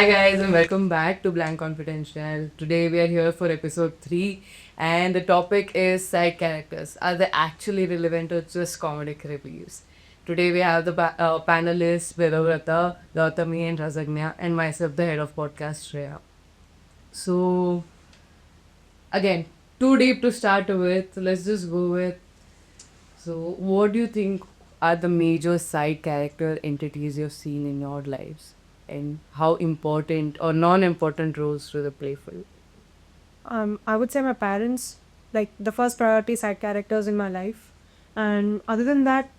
Hi guys and welcome back to Blank Confidential. Today we are here for episode 3 and the topic is side characters. Are they actually relevant or just comedic reliefs? Today we have the panelists Vedavrata, Gautami and Razagnya and myself the head of podcast Shreya. So again, too deep to start with. Let's just go with, so what do you think are the major side character entities you've seen in your lives? And how important or non-important roles do they play for you? I would say my parents, like the first priority side characters in my life. And other than that,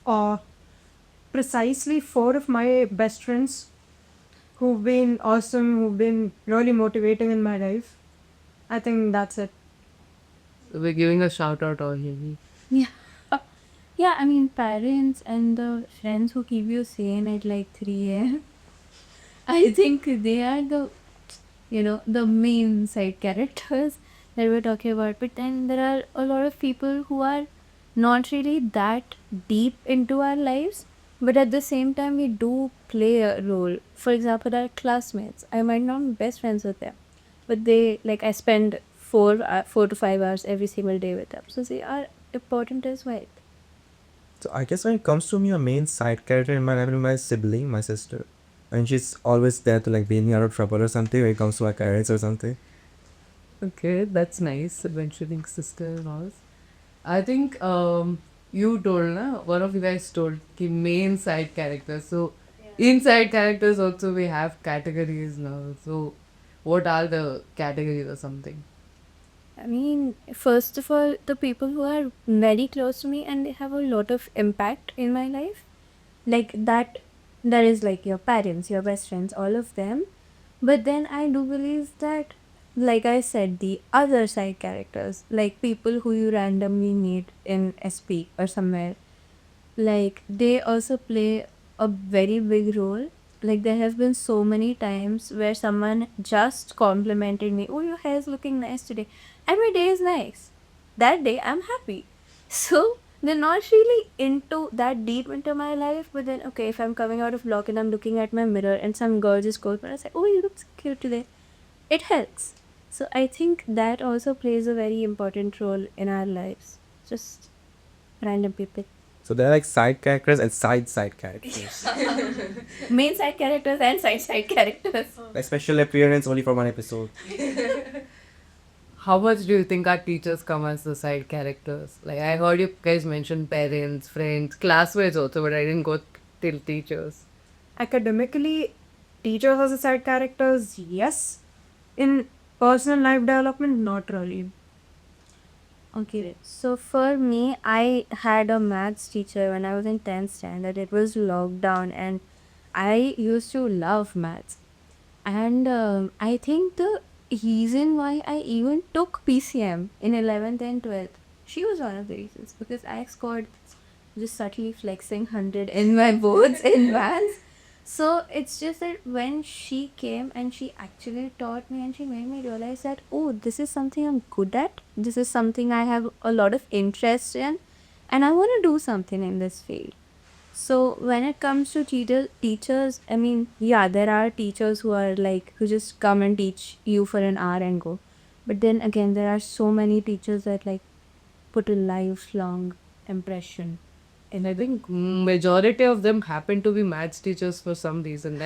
uh, precisely four of my best friends who've been awesome, who've been really motivating in my life. I think that's it. So we're giving a shout out already. Yeah. Yeah, I mean, parents and the friends who keep you sane at like 3 a.m. I think they are the main side characters that we're talking about. But then there are a lot of people who are not really that deep into our lives, but at the same time, we do play a role. For example, our classmates. I might not be best friends with them, but I spend 4 to 5 hours every single day with them. So they are important as well. So I guess when it comes to me, a main side character in my life is my sibling, my sister. And she's always there to like bail me out of trouble or something when it comes to like errands or something. Okay, that's nice. Mentioning sister-in-laws. I think you told na one of you guys told the main side characters. So inside characters also we have categories now. So what are the categories or something? I mean, first of all, the people who are very close to me and they have a lot of impact in my life, like that is like your parents, your best friends, all of them. But then I do believe that, like I said, the other side characters, like people who you randomly meet in SP or somewhere, like they also play a very big role. Like there have been so many times where someone just complimented me, oh, your hair is looking nice today, and my day is nice. That day I'm happy. So they're not really into that deep into my life, but then okay, if I'm coming out of block and I'm looking at my mirror and some girl just goes by and I say, oh, you look so cute today, it helps. So I think that also plays a very important role in our lives. Just random people. So they're like side characters and side characters. Main side characters and side characters. Like special appearance only for one episode. How much do you think our teachers come as the side characters? Like I heard you guys mention parents, friends, classmates also, but I didn't go till teachers. Academically, teachers as a side characters, yes. In personal life development, not really. Okay, so for me, I had a maths teacher when I was in 10th standard. It was lockdown, and I used to love maths. And I think the reason why I even took PCM in 11th and 12th, she was one of the reasons because I scored just subtly flexing 100 in my boards in maths. So it's just that when she came and she actually taught me and she made me realize that, oh, this is something I'm good at. This is something I have a lot of interest in, and I want to do something in this field. So when it comes to teachers, I mean, yeah, there are teachers who are like who just come and teach you for an hour and go. But then again, there are so many teachers that like put a lifelong impression. And I think majority of them happen to be maths teachers for some reason.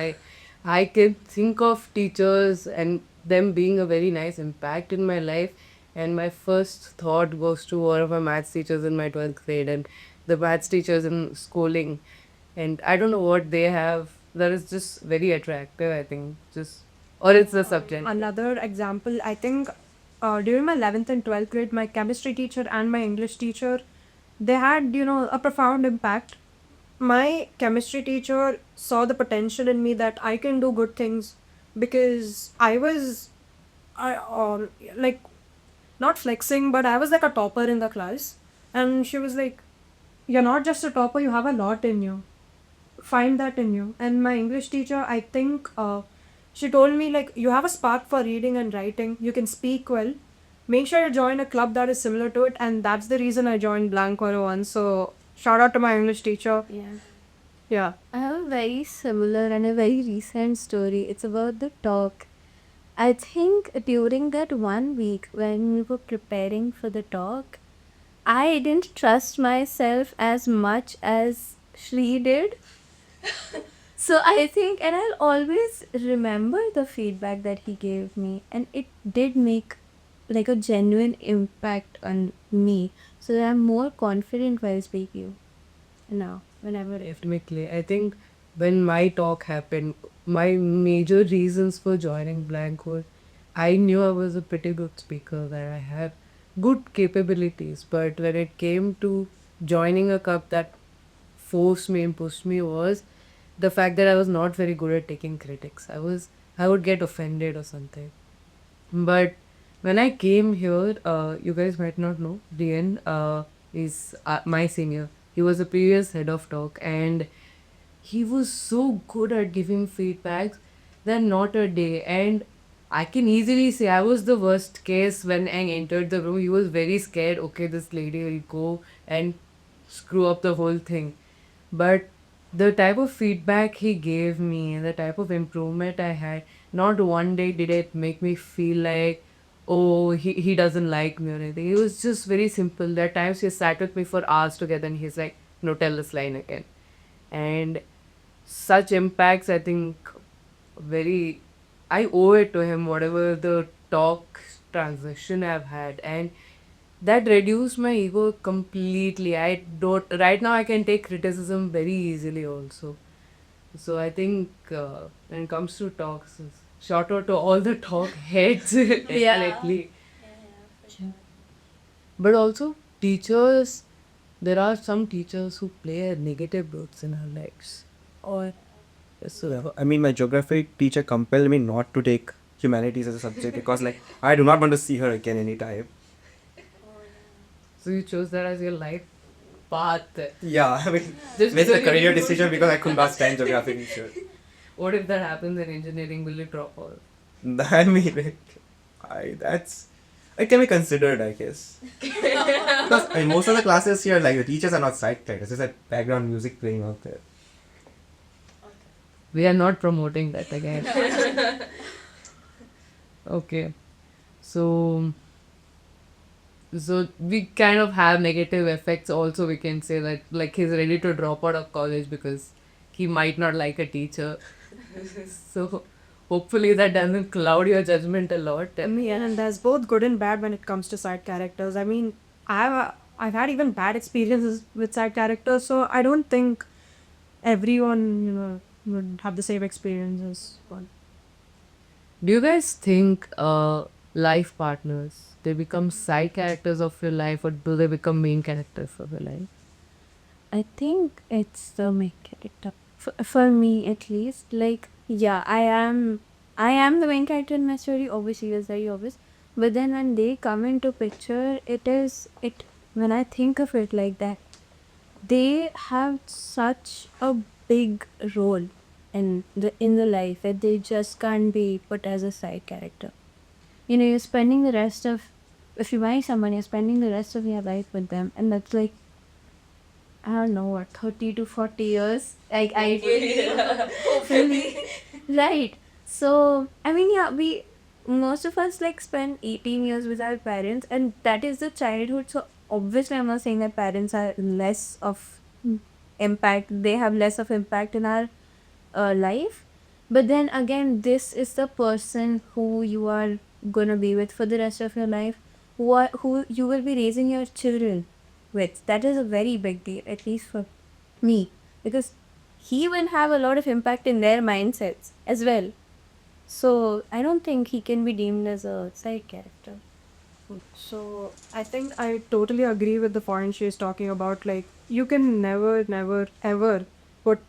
I can think of teachers and them being a very nice impact in my life. And my first thought goes to one of my maths teachers in my 12th grade and the maths teachers in schooling. And I don't know what they have that is just very attractive, I think. Just or it's the subject. Another example, I think during my 11th and 12th grade, my chemistry teacher and my English teacher, they had, a profound impact. My chemistry teacher saw the potential in me that I can do good things because like, not flexing, but I was like a topper in the class. And she was like, you're not just a topper, you have a lot in you. Find that in you. And my English teacher, I think, she told me, like, you have a spark for reading and writing, you can speak well. Make sure you join a club that is similar to it. And that's the reason I joined Blank 101. So, shout out to my English teacher. Yeah. Yeah. I have a very similar and a very recent story. It's about the talk. I think during that 1 week when we were preparing for the talk, I didn't trust myself as much as Shri did. So I think, and I'll always remember the feedback that he gave me, and it did make like a genuine impact on me. So that I'm more confident while speaking now, whenever. Definitely. I think when my talk happened, my major reasons for joining Blank were I knew I was a pretty good speaker, that I have good capabilities, but when it came to joining a cup, that forced me and pushed me was the fact that I was not very good at taking critics. I would get offended or something. But when I came here, you guys might not know, Dian is my senior. He was a previous head of talk, and he was so good at giving feedbacks that not a day. And I can easily say I was the worst case when I entered the room. He was very scared. Okay, this lady will go and screw up the whole thing. But the type of feedback he gave me and the type of improvement I had, not one day did it make me feel like, oh, he doesn't like me or anything. It was just very simple. There are times he sat with me for hours together and he's like, no, tell this line again. And such impacts, I think, very, I owe it to him, whatever the talk transition I've had. And that reduced my ego completely. I don't, right now I can take criticism very easily also. So I think when it comes to talks, shout out to all the talk heads, definitely. But also teachers, there are some teachers who play a negative roles in our lives. Or so I mean, my geography teacher compelled me not to take humanities as a subject because, like, I do not want to see her again anytime. so you chose that as your life path. Yeah, I mean, Just it's a because you career didn't decision want because I could not stand geography teacher. What if that happens in engineering? Will you drop out? I mean, that's it can be considered, I guess. Because I mean, most of the classes here, like the teachers are not side characters. There's like background music playing out there. We are not promoting that again. Okay. So we kind of have negative effects also. We can say that like he's ready to drop out of college because he might not like a teacher. So hopefully that doesn't cloud your judgment a lot. Yeah, and there's both good and bad when it comes to side characters. I mean, I've had even bad experiences with side characters, so I don't think everyone would have the same experience as one. Do you guys think life partners, they become side characters of your life, or do they become main characters of your life? I think it's the main character. For me at least, like yeah, I am the main character in my story, obviously it's very obvious. But then when they come into picture, it when I think of it like that, they have such a big role in the life that they just can't be put as a side character. You're spending the rest of if you marry someone, you're spending the rest of your life with them, and that's like I don't know what 30 to 40 years. Like I hopefully right. So I mean yeah, we most of us like spend 18 years with our parents, and that is the childhood. So obviously I'm not saying that parents are less of impact, they have less of impact in our life. But then again, this is the person who you are gonna be with for the rest of your life, who you will be raising your children with. That is a very big deal, at least for me, because he will have a lot of impact in their mindsets as well. So I don't think he can be deemed as a side character. So I think I totally agree with the point she's talking about. Like you can never, never, ever put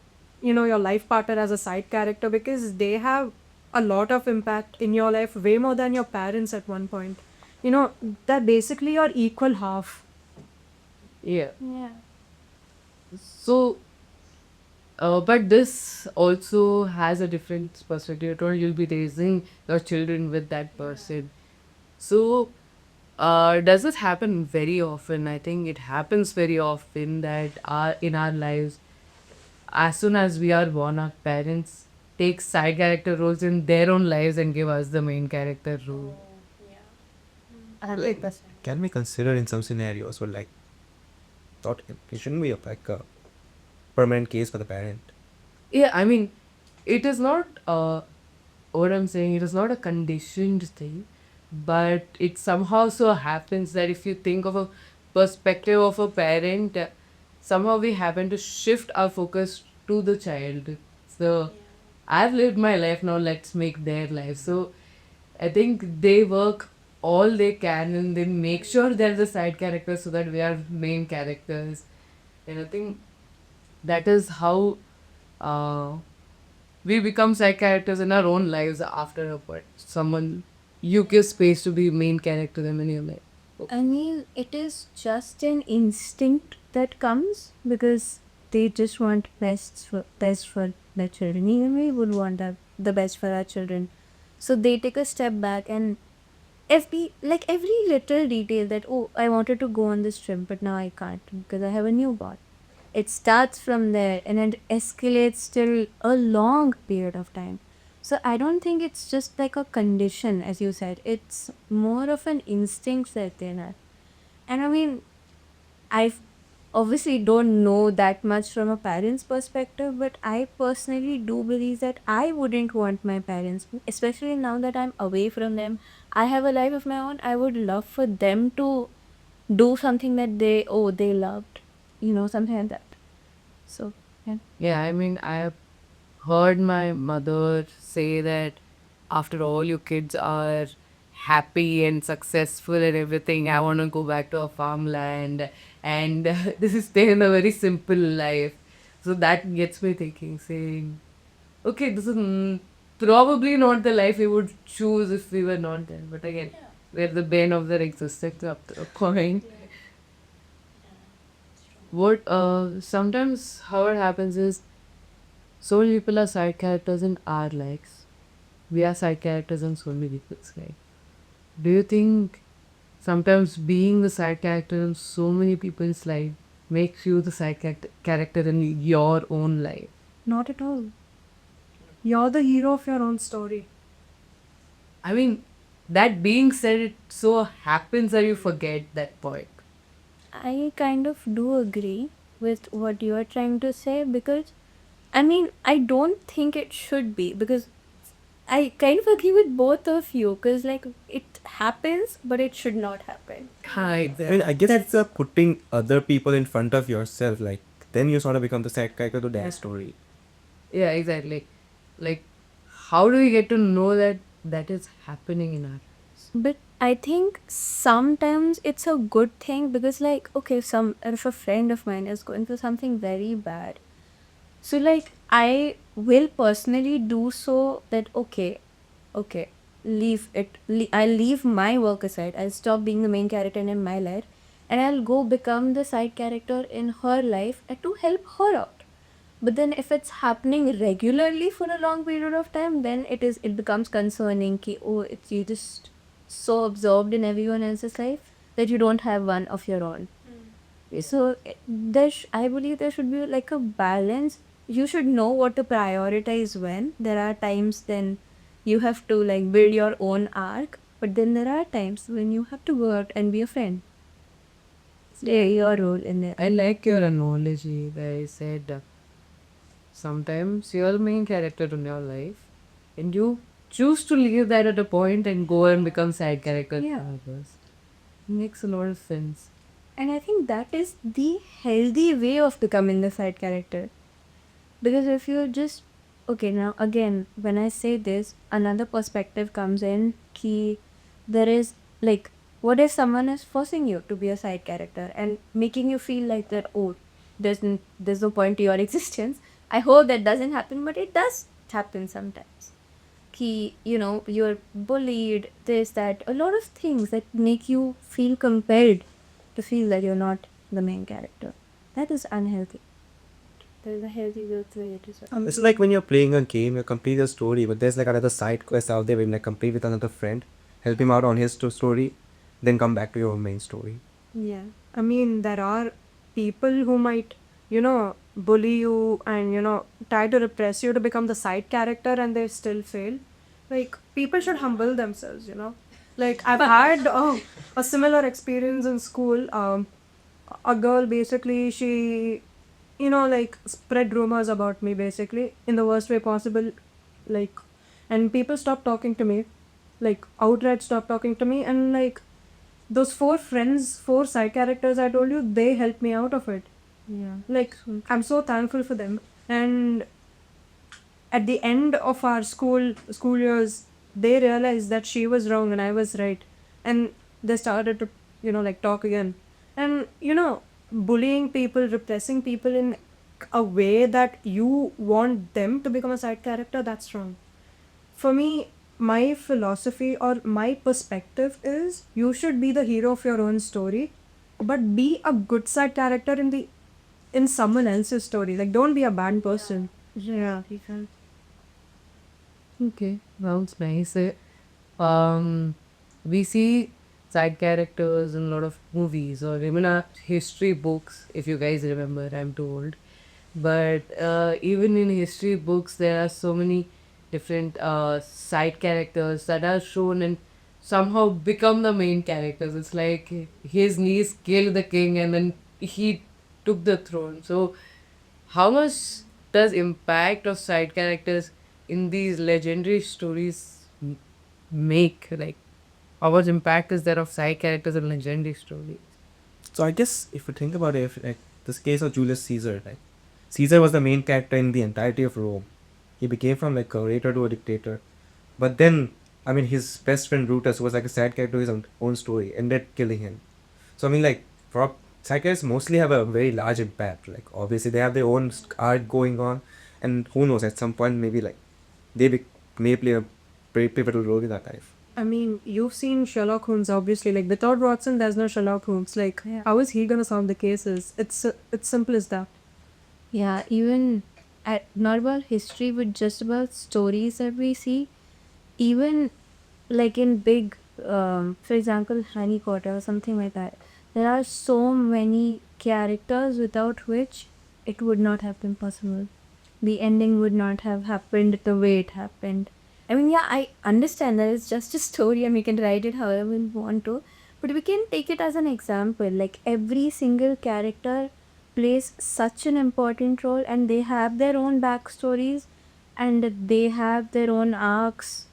your life partner as a side character because they have a lot of impact in your life, way more than your parents at one point. They're basically your equal half. Yeah. Yeah. So, but this also has a different perspective. Or you'll be raising your children with that person. So, does this happen very often? I think it happens very often that in our lives as soon as we are born, our parents take side character roles in their own lives and give us the main character role. I like that. Can we consider in some scenarios where like thought it shouldn't be like a permanent case for the parent? Yeah, I mean, it is not what I'm saying, it is not a conditioned thing, but it somehow so happens that if you think of a perspective of a parent, somehow we happen to shift our focus to the child. So I've lived my life, now let's make their life. So I think they work all they can and they make sure they're the side characters so that we are main characters. And I think that is how uh, we become side characters in our own lives after a point. Someone you give space to be main character them in your life. I mean, it is just an instinct that comes because they just want best for their children. Even we would want the best for our children. So they take a step back and every little detail that, oh, I wanted to go on this trip but now I can't because I have a newborn. It starts from there and it escalates till a long period of time. So I don't think it's just like a condition, as you said. It's more of an instinct that they have. And I mean, I obviously don't know that much from a parent's perspective, but I personally do believe that I wouldn't want my parents, especially now that I'm away from them. I have a life of my own. I would love for them to do something that they loved, something like that. So, yeah. Yeah, I mean, I have heard my mother say that after all your kids are happy and successful and everything, I want to go back to a farmland and this is stay in a very simple life. So that gets me thinking, saying, okay, this is probably not the life we would choose if we were not there. But again, we're the bane of their existence up to a point. What sometimes how it happens is so many people are side characters in our lives. We are side characters in so many people's life. Do you think sometimes being the side character in so many people's life makes you the side character in your own life? Not at all. You're the hero of your own story. I mean, that being said, it so happens that you forget that point. I kind of do agree with what you are trying to say because I mean, I don't think it should be because I kind of agree with both of you because, like, it happens, but it should not happen. Hi I mean, there. I guess it's putting other people in front of yourself. Like then you sort of become the side character to their story. Yeah, exactly. Like, how do we get to know that that is happening in our lives? But I think sometimes it's a good thing because, like, okay, if a friend of mine is going through something very bad, so like I will personally do so that okay, leave it. I'll leave my work aside. I'll stop being the main character in my life, and I'll go become the side character in her life to help her out. But then if it's happening regularly for a long period of time, then it becomes concerning. Ki, oh, it's you just so absorbed in everyone else's life that you don't have one of your own. So I believe there should be like a balance. You should know what to prioritize when. There are times then you have to like build your own arc, but then there are times when you have to go out and be a friend. Play your role in it. I like your analogy where you said sometimes you're the main character in your life and you choose to leave that at a point and go and become side character Yeah. for others. Makes a lot of sense. And I think that is the healthy way of becoming the side character. Because if you just okay, now again, when I say this, another perspective comes in key there is like what if someone is forcing you to be a side character and making you feel like that, oh, there's no point to your existence. I hope that doesn't happen, but it does happen sometimes. You're bullied, this, that, a lot of things that make you feel compelled to feel that you're not the main character. That is unhealthy. There is a healthy way to it as well. It's like when you're playing a game, you complete a story, but there's like another side quest out there where you like complete with another friend, help him out on his story, then come back to your main story. Yeah. I mean, there are people who might bully you and, try to repress you to become the side character and they still fail. Like, people should humble themselves. Like, I've had a similar experience in school. A girl basically, she, like, spread rumors about me basically in the worst way possible. Like, and people stopped talking to me, like, outright stopped talking to me. And, like, those four friends, four side characters I told you, they helped me out of it. Yeah. Like, I'm so thankful for them. And at the end of our school years, they realized that she was wrong and I was right. And they started to, like, talk again. And, bullying people, repressing people in a way that you want them to become a side character, that's wrong. For me, my philosophy or my perspective is you should be the hero of your own story, but be a good side character in someone else's story. Like, don't be a bad person. Yeah, people. Okay, sounds nice. We see side characters in a lot of movies or even our history books. If you guys remember, I'm too old. But even in history books, there are so many different side characters that are shown and somehow become the main characters. It's like his niece killed the king and then he took the throne. So how much does impact of side characters in these legendary stories make? Like, how much impact is there of side characters in legendary stories? So I guess if you think about it, if like this case of Julius Caesar, like Caesar was the main character in the entirety of Rome. He became from like a orator to a dictator. But then, I mean, his best friend Brutus, who was like a side character to his own story, ended killing him. So I mean, like, side characters mostly have a very large impact. Like, obviously, they have their own art going on, and who knows, at some point, maybe like they may play a very pivotal role in our life. I mean, you've seen Sherlock Holmes, obviously. Like, without Watson, there's no Sherlock Holmes. Like, Yeah. how is he gonna solve the cases? It's simple as that. Yeah, even not about history, but just about stories that we see. Even like in big, for example, Harry Potter or something like that. There are so many characters without which it would not have been possible. The ending would not have happened the way it happened. I mean, yeah, I understand that it's just a story and we can write it however we want to, but we can take it as an example. Like, every single character plays such an important role and they have their own backstories and they have their own arcs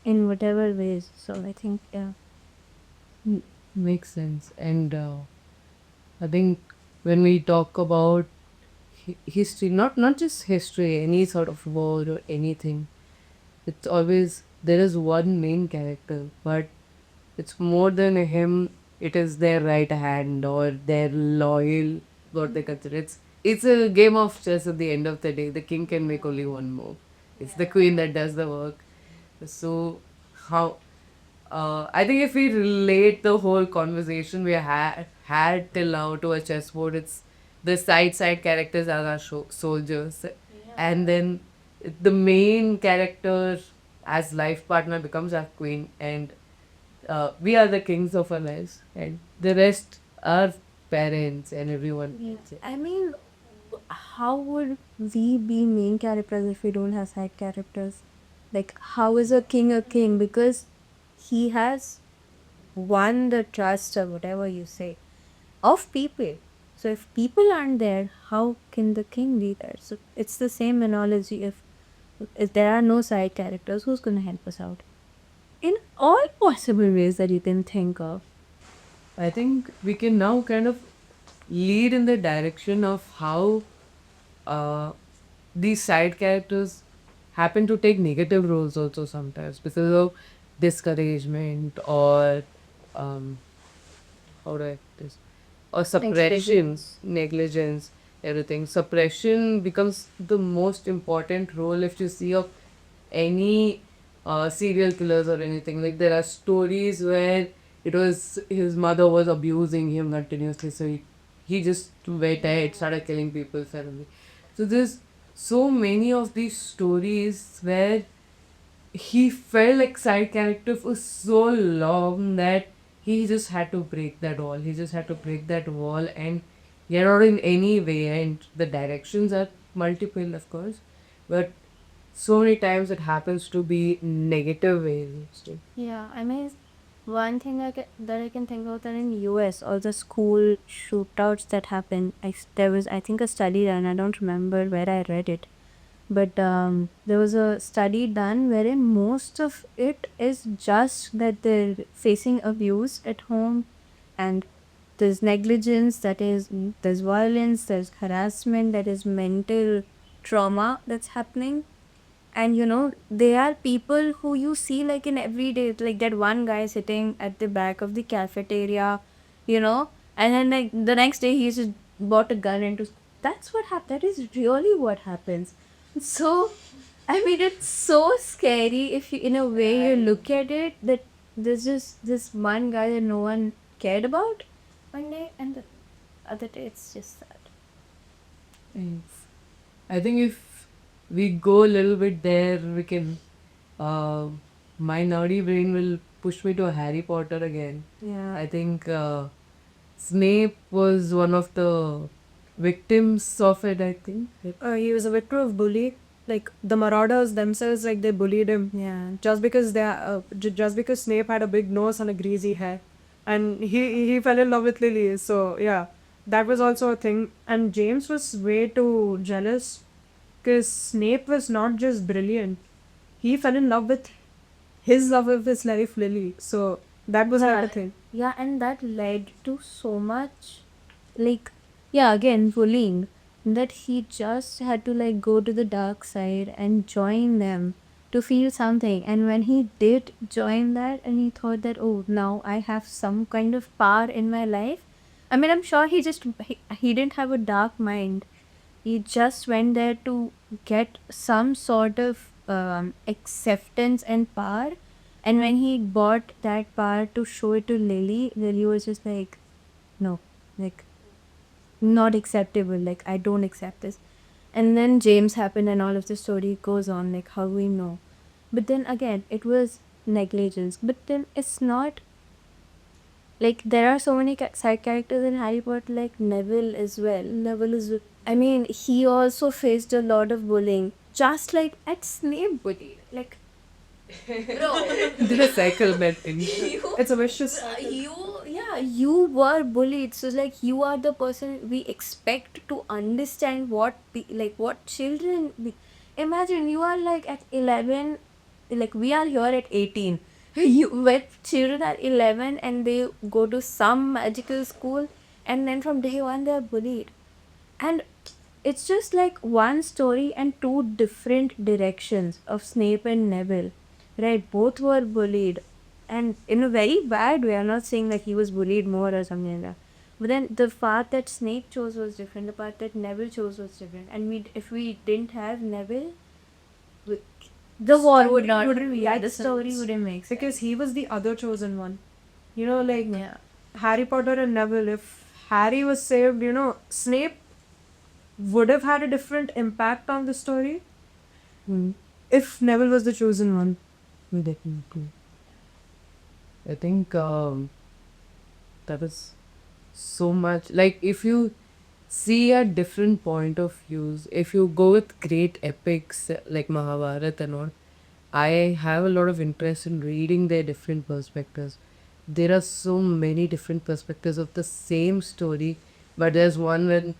in whatever ways. So I think, yeah. Makes sense. And I think when we talk about history, not just history, any sort of war or anything, it's always there is one main character, but it's more than him. It is their right hand or their loyal, what they consider. It's a game of chess. At the end of the day, the king can make only one move. It's the queen that does the work. So how I think if we relate the whole conversation we had till now to a chessboard, it's the side characters are our soldiers, and then the main character as life partner becomes our queen, and we are the kings of our lives, and the rest are parents and everyone. Yeah. I mean, how would we be main characters if we don't have side characters? Like, how is a king a king? Because he has won the trust or whatever you say of people. So if people aren't there, how can the king be there? So it's the same analogy. If there are no side characters, who's going to help us out? In all possible ways that you can think of. I think we can now kind of lead in the direction of how uh, these side characters happen to take negative roles also sometimes because of discouragement or um, how do I put this? Or suppression, negligence, everything. Suppression becomes the most important role if you see of any serial killers or anything. Like there are stories where it was his mother was abusing him continuously, so he just went ahead, started killing people suddenly. So there's so many of these stories where he felt like side character for so long that he just had to break that wall. He just had to break that wall and You're not in any way, and the directions are multiple, of course, but so many times it happens to be negative ways. So, Yeah, I mean, one thing that I can think of that in US, all the school shootouts that happened, there was, I think, a study done. I don't remember where I read it, but there was a study done wherein most of it is just that they're facing abuse at home, and there's negligence, there's violence, there's harassment, that is mental trauma that's happening. And they are people who you see like in everyday, like that one guy sitting at the back of the cafeteria, you know and then like the next day he just bought a gun into that's what happened. That is really what happens. So I mean, it's so scary if you, in a way, you look at it, that there's just this one guy that no one cared about one day, and the other day it's just sad. thanks. I think if we go a little bit there, we can. Uh, my nerdy brain will push me to Harry Potter again. Yeah. I think Snape was one of the victims of it, I think. He was a victim of bully. Like the Marauders themselves, like they bullied him Yeah. just because Snape had a big nose and a greasy hair, and he fell in love with Lily. So yeah, that was also a thing. And James was way too jealous because Snape was not just brilliant; he fell in love with his love of his life, Lily. So that was another thing. Yeah, and that led to so much, like, yeah, again, bullying, that he just had to like go to the dark side and join them to feel something. And when he did join that, and he thought that, oh, now I have some kind of power in my life. I mean, I'm sure he didn't have a dark mind. He just went there to get some sort of acceptance and power. And when he bought that power to show it to Lily, Lily was just like, no, like, not acceptable. Like, I don't accept this. And then James happened, and all of the story goes on, like, how we know. But then again, it was negligence. But then it's not like there are so many side characters in Harry Potter, like Neville as well. I mean, he also faced a lot of bullying, just like at Snape bullied. Like, bro, Did a cycle melting. It's a vicious cycle. you were bullied. So like, you are the person we expect to understand what children imagine. You are like at 11, like we are here at 18. You when children are 11 and they go to some magical school, and then from day one they are bullied. And it's just like one story and two different directions of Snape and Neville, right? Both were bullied, and in a very bad way. I'm not saying like he was bullied more or something like that. But then the path that Snape chose was different. The path that Neville chose was different. And if we didn't have Neville, we, the war would not. Yeah, the story wouldn't make sense. Because he was the other chosen one. You know, like Yeah. Harry Potter and Neville. If Harry was saved, Snape would have had a different impact on the story if Neville was the chosen one. Definitely. I think that is so much. Like, if you see a different point of views, if you go with great epics like Mahabharata and all, I have a lot of interest in reading their different perspectives. There are so many different perspectives of the same story, but there's one with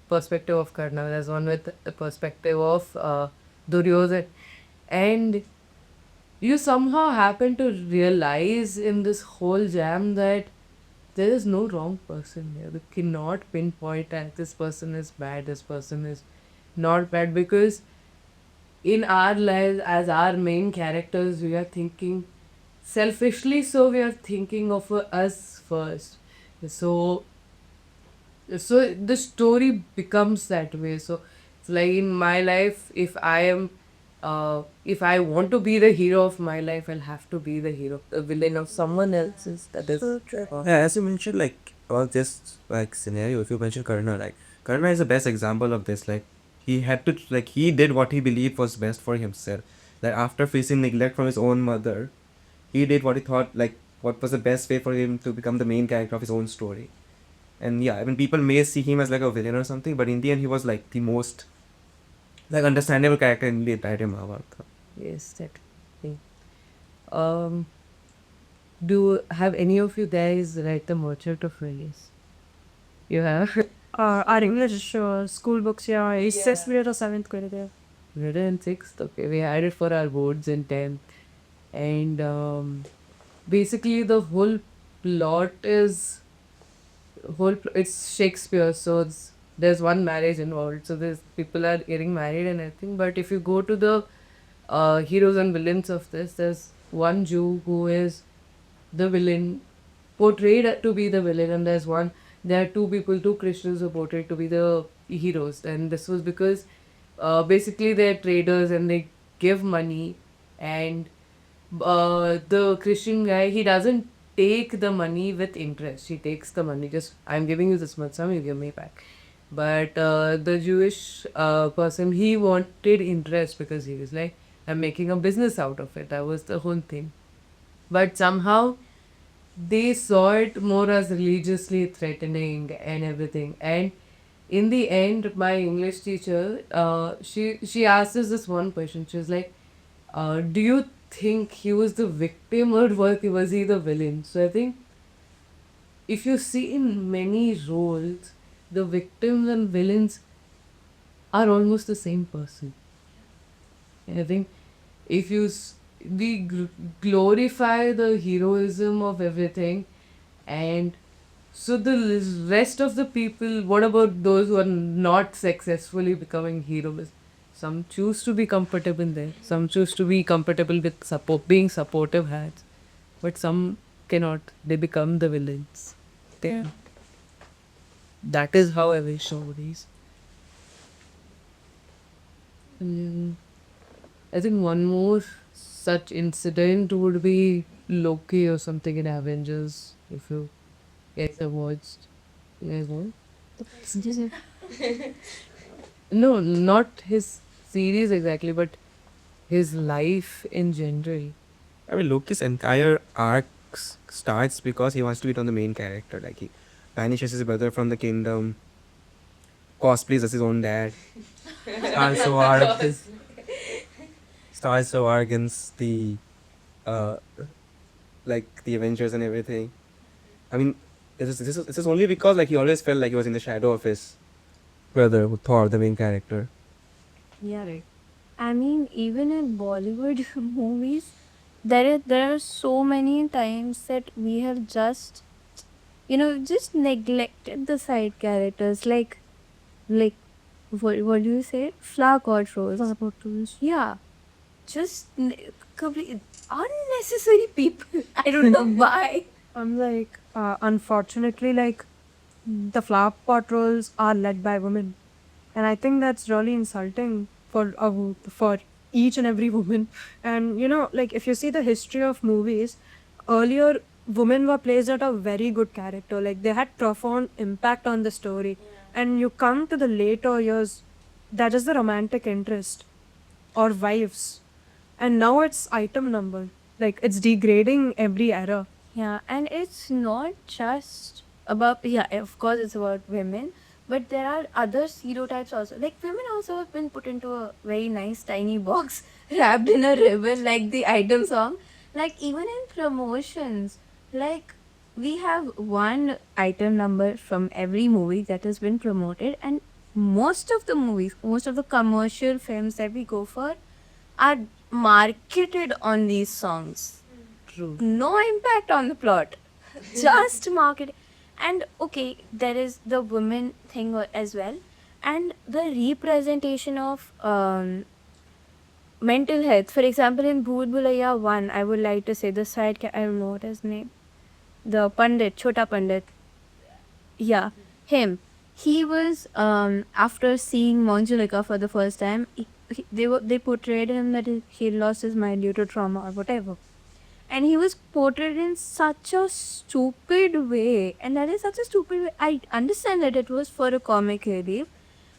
perspective of Karna, there's one with a perspective of Duryodhan, and you somehow happen to realize in this whole jam that there is no wrong person here. You cannot pinpoint that this person is bad, this person is not bad, because in our lives, as our main characters, we are thinking selfishly, so we are thinking of us first. So so the story becomes that way. So it's like in my life, if I want to be the hero of my life, I'll have to be the hero, the villain of someone else's. That is So true. Yeah, as you mentioned, like about this like scenario, if you mentioned Karna, like Karna is the best example of this. Like he had to like he did what he believed was best for himself. Like after facing neglect from his own mother, he did what he thought like what was the best way for him to become the main character of his own story. And yeah, I mean, people may see him as like a villain or something, but in the end, he was like the most like understandable character in the entire Mahabharata. Yes, definitely. Um, do have any of you guys read The Merchant of Venice? You have? Our English school books, yeah, it's Yeah. 6th grade or 7th grade, yeah. Read it in sixth. Okay, we had it for our boards in 10th. And basically, the whole plot is it's Shakespeare, so there's one marriage involved. So there's people are getting married and everything. But if you go to the heroes and villains of this, there's one Jew who is the villain, portrayed to be the villain, and there are two people, two Christians who are portrayed to be the heroes. And this was because basically they're traders and they give money, and the Christian guy, he doesn't take the money with interest. He takes the money, just I'm giving you this much sum, you give me back. But the Jewish person, he wanted interest because he was like, I'm making a business out of it. That was the whole thing. But somehow they saw it more as religiously threatening and everything. And in the end, my English teacher, she asked us this one question. She was like, "Do you think he was the victim or was he the villain?" So I think if you see in many roles, the victims and villains are almost the same person. And I think if we glorify the heroism of everything, and so the rest of the people, what about those who are not successfully becoming heroes? Some choose to be comfortable there. Some choose to be comfortable with being supportive hats, but some cannot. They become the villains. Yeah. That is how I wish stories. Mm, I think one more such incident would be Loki or something in Avengers. If you guys have watched, you guys know? No, not his series exactly, but his life in general. I mean, Loki's entire arc starts because he wants to become the main character. Like, he banishes his brother from the kingdom, cosplays as his own dad, starts so hard, starts so hard against the uh like the Avengers and everything. I mean, this is only because like he always felt like he was in the shadow of his brother, Thor, the main character. Yeah, right. I mean, even in Bollywood movies, there are so many times that we have just neglected the side characters, like what do you say? Flower controls. Yeah, just complete unnecessary people. I don't know why. I'm like, unfortunately, like, the flower pot roles are led by women. And I think that's really insulting for each and every woman. And like if you see the history of movies, earlier women were placed at a very good character. Like they had profound impact on the story. And you come to the later years, that is the romantic interest or wives. And now it's item number. Like it's degrading every era. Yeah, and it's not just about, yeah, of course it's about women, but there are other stereotypes also. Like women also have been put into a very nice tiny box wrapped in a ribbon, like the item song. Like even in promotions, like we have one item number from every movie that has been promoted, and most of the movies, most of the commercial films that we go for are marketed on these songs. True. No impact on the plot, just marketing. And okay, there is the women thing as well, and the representation of mental health. For example, in Bhoot Bhulaiya 1, I would like to say the I don't know what his name, the Pandit, Chota Pandit. Yeah, him. He was after seeing Manjulika for the first time. They portrayed him that he lost his mind due to trauma or whatever, and he was portrayed in such a stupid way, and that is such a stupid way. I understand that it was for a comic relief,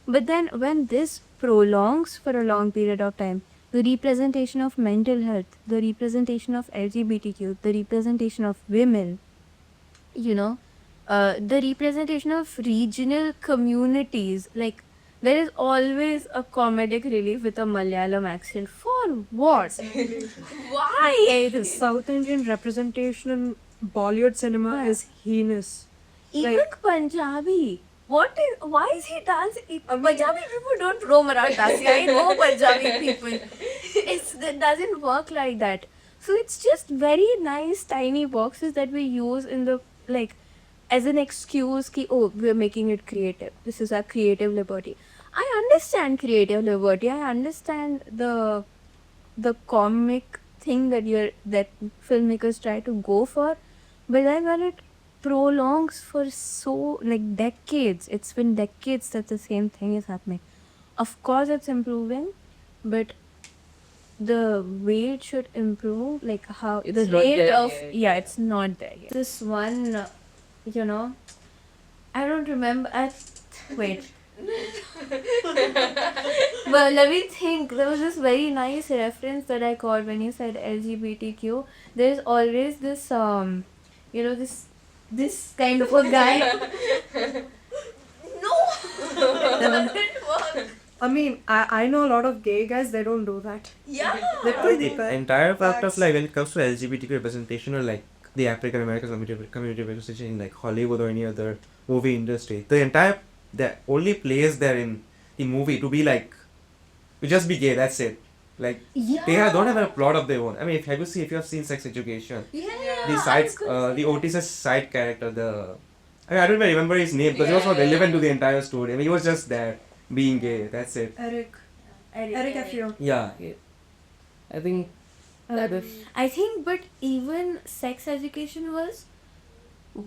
but then when this prolongs for a long period of time, the representation of mental health, the representation of LGBTQ, the representation of women, you know the representation of regional communities. Like, there is always a comedic relief with a Malayalam accent. For what? Why? The South Indian representation in Bollywood cinema is heinous. Even Punjabi. What is? Why is he dancing? Punjabi people don't roam around dancing. I know Punjabi people. It doesn't work like that. So it's just very nice tiny boxes that we use in the, like, as an excuse ki, oh, we're making it creative. This is our creative liberty. I understand creative liberty. I understand the comic thing that filmmakers try to go for, but then when it prolongs for so, like, decades, it's been decades that the same thing is happening. Of course it's improving, but the way it should improve, like how It's the not rate there of yet. yeah, it's not there yet. This one, you know, I don't remember. Wait. Well, let me think. There was this very nice reference that I caught when you said LGBTQ. There's always this this kind of a guy. No, that didn't work. I mean, I know a lot of gay guys, they don't do that. Yeah. They're I pretty mean, the bad. entire fact of like when it comes to LGBTQ representation or like the African American community representation in like Hollywood or any other movie industry, the only place they're in the movie to be like to just be gay. That's it. Like don't have a plot of their own. I mean, if you have seen Sex Education, the side the Otis's side character, I don't even remember his name because he was not relevant to the entire story. I mean, he was just there being gay. That's it. Eric Efio. Yeah. I think that is. I think, but even sex education was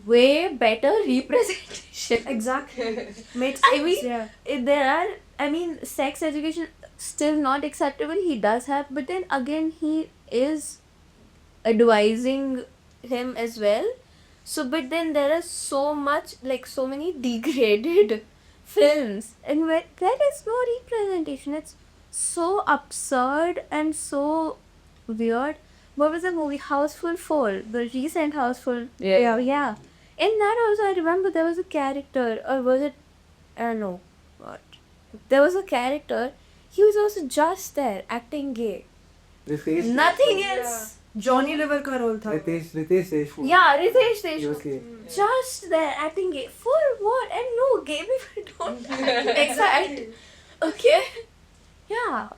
way better representation. Exactly. Makes I sense, mean, yeah. I mean, sex education still not acceptable. He does have, but then again, he is advising him as well. So, but then there is so much, like, so many degraded films, and where there is no representation. It's so absurd and so weird. What was the movie Houseful 4? The recent Houseful. Yeah. Yeah. In that also, I remember there was a character, or was it? I don't know what. There was a character. He was also just there acting gay. Nothing else. Johnny Lever का role था. Ritesh Deshmukh. Yeah, Ritesh He was Deshmukh. gay. Just there acting gay. For what? And no, gay people don't act. Okay. Yeah.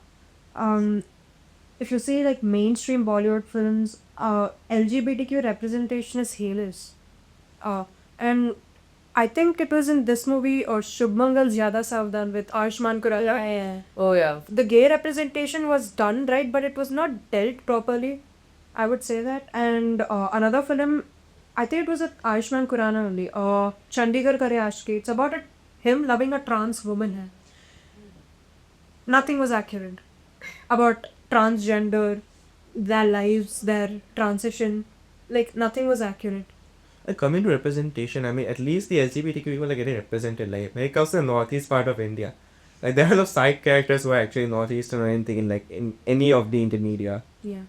If you see like mainstream Bollywood films, LGBTQ representation is heinous. And I think it was in this movie or Shubh Mangal Zyada Savdhan with Ayushmann Khurrana. Yeah. Oh yeah. The gay representation was done right, but it was not dealt properly. I would say that. And another film, I think it was with Ayushmann Khurrana only. Chandigarh Kare Aashki. It's about him loving a trans woman. Hai. Nothing was accurate about transgender, their lives, their transition. Like nothing was accurate. Coming to representation, I mean, at least the LGBTQ people are getting represented. Like, when it comes to the northeast part of India, like there are a lot of side characters who are actually northeastern or anything in any of the Indian media. Yeah.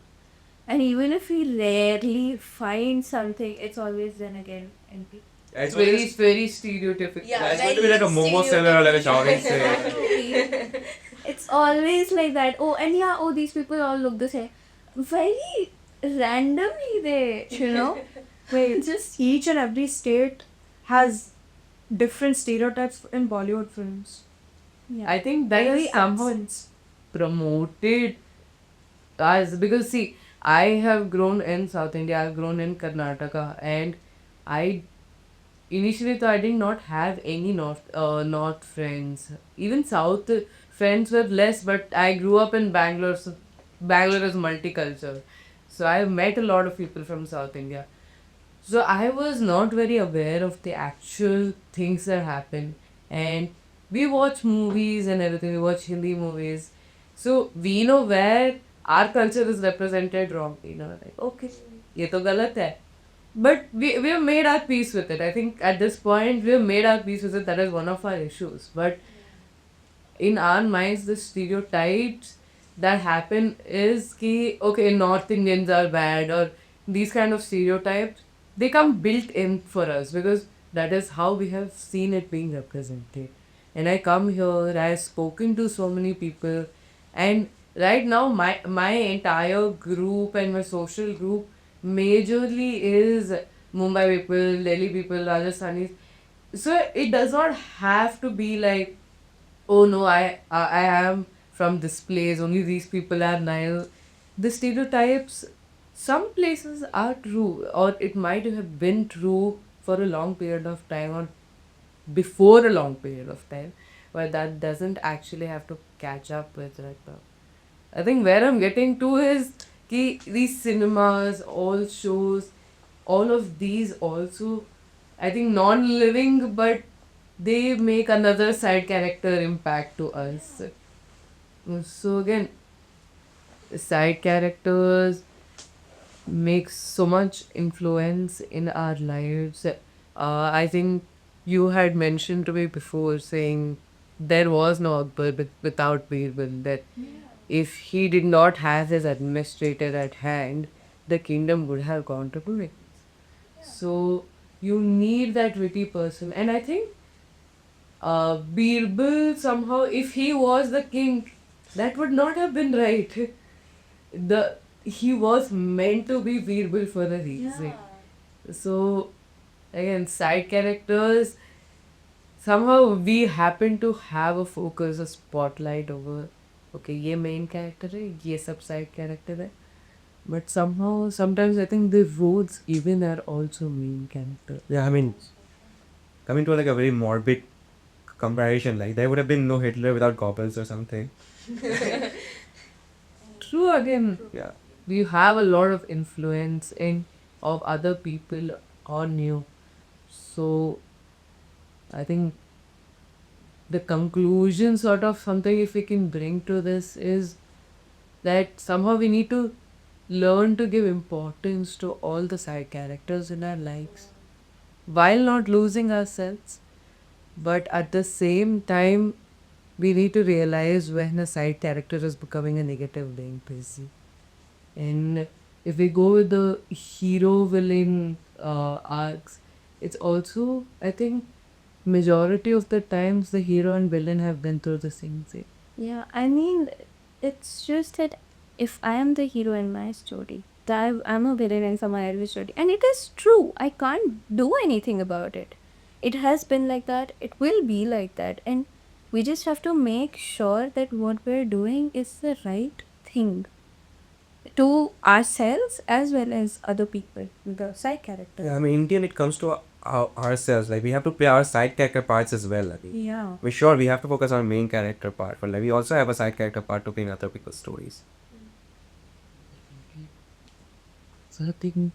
And even if we rarely find something, it's always then again NP. It's very stereotypical. Yeah, It's going to be like a momo seller or like a shouting seller. Exactly. It's always like that. Oh, and yeah, oh, these people all look the same. Very randomly they, Wait, just each and every state has different stereotypes in Bollywood films. yeah. I think that Very is somehow advanced. promoted as because see, I have grown in South India, I've grown in Karnataka, and I initially thought I did not have any north friends. Even south friends were less, but I grew up in Bangalore, so Bangalore is multicultural. So I've met a lot of people from South India. So I was not very aware of the actual things that happen. And we watch movies and everything, we watch Hindi movies. So we know where our culture is represented wrongly. Like, okay, ye to galat hai. But we have made our peace with it. I think at this point, we have made our peace with it. That is one of our issues. But in our minds, the stereotypes that happen is ki, okay, North Indians are bad or these kind of stereotypes, they come built in for us because That is how we have seen it being represented. And I come here, I've spoken to so many people, and right now my entire group and my social group majorly is Mumbai people, Delhi people, Rajasthanis. So it does not have to be like, oh no, I am from this place, only these people are Nile. The stereotypes, some places are true, or it might have been true for a long period of time, or before a long period of time, but that doesn't actually have to catch up with right now. I think where I'm getting to is ki these cinemas, all shows, all of these also, I think non-living, but they make another side character impact to us. So again, side characters make so much influence in our lives. I think you had mentioned to me before saying there was no Akbar without Birbal, that if he did not have his administrator at hand, the kingdom would have gone to ruin. So you need that witty person. And I think Birbal somehow, if he was the king, that would not have been right. He was meant to be Birbal for a reason. So again, side characters, somehow we happen to have a focus, a spotlight over, okay, ये main character है, ये सब side character है. But somehow, sometimes I think the roads even are also main character. Yeah, I mean, coming to like a very morbid comparison, like there would have been no Hitler without goggles or something. True again. Yeah. We have a lot of influence in of other people on you. So I think the conclusion sort of something if we can bring to this is that somehow we need to learn to give importance to all the side characters in our lives while not losing ourselves, but at the same time we need to realize when a side character is becoming a negative being busy. And if we go with the hero villain arcs, it's also, I think, majority of the times the hero and villain have been through the same thing. Yeah, I mean, it's just that if I am the hero in my story, that I'm a villain in someone else's story, and it is true, I can't do anything about it. It has been like that, it will be like that, and we just have to make sure that what we're doing is the right thing to ourselves as well as other people, the side characters. Yeah, I mean, in the end, it comes to ourselves. Like, we have to play our side character parts as well. I mean, Yeah. we're sure we have to focus on main character part, but like, we also have a side character part to play in other people's stories. So I think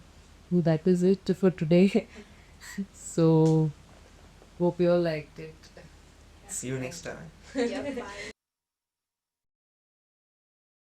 that is it for today. So hope you all liked it. See you next time.